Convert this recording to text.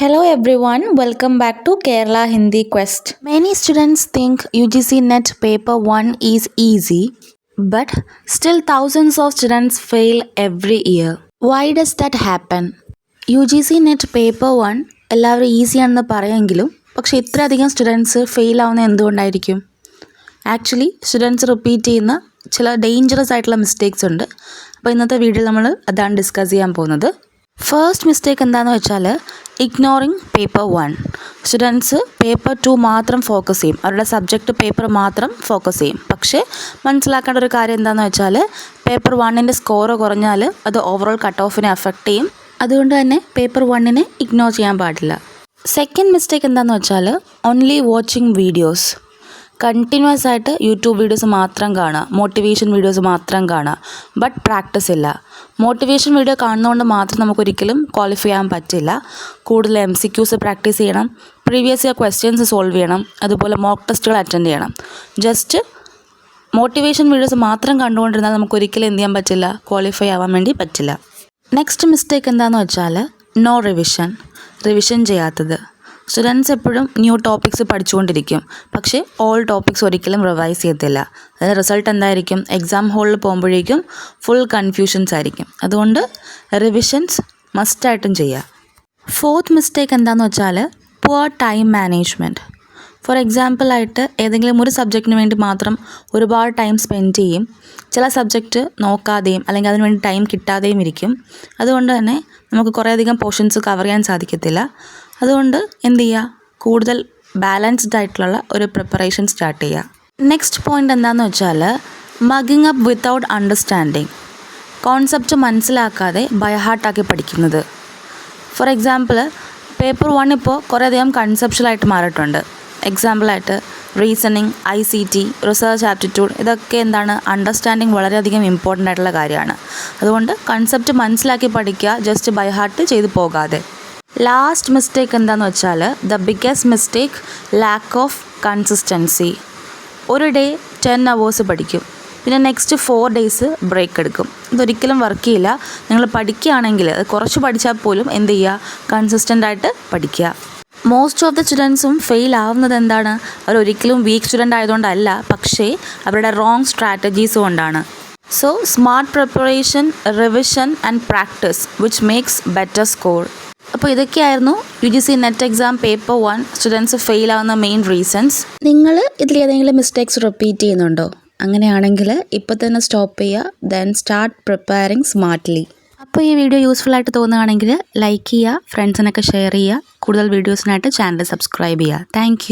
Hello everyone, welcome back to Kerala Hindi Quest. Many students think UGC NET paper 1 is easy, but still thousands of students fail every year. Why does that happen? UGC NET paper 1 എല്ലാവരും easy ആണെന്ന് പറയുമെങ്കിലും പക്ഷേ ഇത്രയധികം students fail ആവുന്ന എന്തുകൊണ്ടായിരിക്കും? Actually students repeat ചെയ്യുന്ന ചില dangerous ആയിട്ടുള്ള മിസ്റ്റേക്സ് ഉണ്ട്. അപ്പോൾ ഇന്നത്തെ വീഡിയോയിൽ നമ്മൾ അതാണ് ഡിസ്കസ് ചെയ്യാൻ പോകുന്നത്. ഫസ്റ്റ് മിസ്റ്റേക്ക് എന്താണെന്ന് വെച്ചാൽ ഇഗ്നോറിങ് പേപ്പർ 1. സ്റ്റുഡൻസ് പേപ്പർ 2 മാത്രം ഫോക്കസ് ചെയ്യും, അവരുടെ സബ്ജക്റ്റ് പേപ്പർ മാത്രം ഫോക്കസ് ചെയ്യും. പക്ഷേ മനസ്സിലാക്കേണ്ട ഒരു കാര്യം എന്താണെന്ന് വെച്ചാൽ പേപ്പർ 1ൻ്റെ സ്കോർ കുറഞ്ഞാൽ അത് ഓവറോൾ കട്ട് ഓഫിനെ അഫക്റ്റ് ചെയ്യും. അതുകൊണ്ട് തന്നെ പേപ്പർ 1നെ ഇഗ്നോർ ചെയ്യാൻ പാടില്ല. സെക്കൻഡ് മിസ്റ്റേക്ക് എന്താണെന്ന് വെച്ചാൽ ഓൺലി വാച്ചിങ് വീഡിയോസ്. കണ്ടിന്യൂസ് ആയിട്ട് യൂട്യൂബ് വീഡിയോസ് മാത്രം കാണുക, മോട്ടിവേഷൻ വീഡിയോസ് മാത്രം കാണുക, ബട്ട് പ്രാക്ടീസ് ഇല്ല. മോട്ടിവേഷൻ വീഡിയോ കാണുന്നതുകൊണ്ട് മാത്രം നമുക്കൊരിക്കലും ക്വാളിഫൈ ചെയ്യാൻ പറ്റില്ല. കൂടുതൽ MCQs പ്രാക്ടീസ് ചെയ്യണം, പ്രീവിയസ് ഇയർ ക്വസ്റ്റ്യൻസ് സോൾവ് ചെയ്യണം, അതുപോലെ മോക്ക് ടെസ്റ്റുകൾ അറ്റൻഡ് ചെയ്യണം. ജസ്റ്റ് മോട്ടിവേഷൻ വീഡിയോസ് മാത്രം കണ്ടുകൊണ്ടിരുന്നാൽ നമുക്കൊരിക്കലും എന്ത് ചെയ്യാൻ പറ്റില്ല, ക്വാളിഫൈ ആവാൻ വേണ്ടി പറ്റില്ല. നെക്സ്റ്റ് മിസ്റ്റേക്ക് എന്താണെന്ന് വെച്ചാൽ നോ റിവിഷൻ ചെയ്യാത്തത്. സ്റ്റുഡൻസ് എപ്പോഴും ന്യൂ ടോപ്പിക്സ് പഠിച്ചുകൊണ്ടിരിക്കും, പക്ഷേ ഓൾ ടോപ്പിക്സ് ഒരിക്കലും റിവൈസ് ചെയ്യത്തില്ല. അതിൻ്റെ റിസൾട്ട് എന്തായിരിക്കും? എക്സാം ഹോളിൽ പോകുമ്പോഴേക്കും ഫുൾ കൺഫ്യൂഷൻസ് ആയിരിക്കും. അതുകൊണ്ട് റിവിഷൻസ് മസ്റ്റായിട്ടും ചെയ്യുക. ഫോർത്ത് മിസ്റ്റേക്ക് എന്താണെന്ന് വെച്ചാൽ പുവർ ടൈം മാനേജ്മെൻറ്റ്. ഫോർ എക്സാമ്പിളായിട്ട് ഏതെങ്കിലും ഒരു സബ്ജക്റ്റിന് വേണ്ടി മാത്രം ഒരുപാട് ടൈം സ്പെൻഡ് ചെയ്യും, ചില സബ്ജക്റ്റ് നോക്കാതെയും അല്ലെങ്കിൽ അതിന് വേണ്ടി ടൈം കിട്ടാതെയും ഇരിക്കും. അതുകൊണ്ട് തന്നെ നമുക്ക് കുറേയധികം പോർഷൻസ് കവർ ചെയ്യാൻ സാധിക്കത്തില്ല. അതുകൊണ്ട് എന്ത് ചെയ്യുക, കൂടുതൽ ബാലൻസ്ഡ് ആയിട്ടുള്ള ഒരു പ്രിപ്പറേഷൻ സ്റ്റാർട്ട് ചെയ്യുക. നെക്സ്റ്റ് പോയിൻ്റ് എന്താണെന്ന് വെച്ചാൽ mugging up without understanding. Concept മനസ്സിലാക്കാതെ ബൈഹാർട്ടാക്കി പഠിക്കുന്നത്. ഫോർ എക്സാമ്പിൾ പേപ്പർ 1 ഇപ്പോൾ കുറേയധികം കൺസെപ്ഷ്യലായിട്ട് മാറിയിട്ടുണ്ട്. എക്സാമ്പിളായിട്ട് റീസണിങ്, ICT, റിസർച്ച് ആപ്റ്റിറ്റ്യൂഡ്, ഇതൊക്കെ എന്താണ്, അണ്ടർസ്റ്റാൻഡിങ് വളരെയധികം ഇമ്പോർട്ടൻ്റ് ആയിട്ടുള്ള കാര്യമാണ്. അതുകൊണ്ട് കൺസെപ്റ്റ് മനസ്സിലാക്കി പഠിക്കുക, ജസ്റ്റ് ബൈഹാർട്ട് ചെയ്ത് പോകാതെ. ലാസ്റ്റ് മിസ്റ്റേക്ക് എന്താണെന്ന് വെച്ചാൽ the biggest mistake lack of consistency. ഒരു ഡേ 10 hours പഠിക്കും, പിന്നെ നെക്സ്റ്റ് 4 days ബ്രേക്ക് എടുക്കും. ഇതൊരിക്കലും വർക്ക് ചെയ്യില്ല. നിങ്ങൾ പഠിക്കുകയാണെങ്കിൽ അത് കുറച്ച് പഠിച്ചാൽ പോലും എന്ത് ചെയ്യുക, കൺസിസ്റ്റൻ്റ് ആയിട്ട് പഠിക്കുക. മോസ്റ്റ് ഓഫ് ദ സ്റ്റുഡൻസും ഫെയിൽ ആവുന്നത് എന്താണ്, അവരൊരിക്കലും വീക്ക് സ്റ്റുഡൻ്റ് ആയതുകൊണ്ടല്ല, പക്ഷേ അവരുടെ റോങ് സ്ട്രാറ്റജീസ് കൊണ്ടാണ്. So smart preparation, revision and practice which makes better score. അപ്പോൾ ഇതൊക്കെയായിരുന്നു UGC net exam paper 1 students fail ആവുന്ന മെയിൻ റീസൺസ്. നിങ്ങൾ ഇതിലേതെങ്കിലും മിസ്റ്റേക്സ് റിപ്പീറ്റ് ചെയ്യുന്നുണ്ടോ? അങ്ങനെയാണെങ്കിൽ ഇപ്പോൾ തന്നെ സ്റ്റോപ്പ് ചെയ്യുക, ദെൻ സ്റ്റാർട്ട് പ്രിപ്പയറിങ് സ്മാർട്ട്ലി. അപ്പോൾ ഈ വീഡിയോ യൂസ്ഫുൾ ആയിട്ട് തോന്നുകയാണെങ്കിൽ ലൈക്ക് ചെയ്യുക, ഫ്രണ്ട്സിനൊക്കെ ഷെയർ ചെയ്യുക, കൂടുതൽ വീഡിയോസിനായിട്ട് ചാനൽ സബ്സ്ക്രൈബ് ചെയ്യുക. താങ്ക്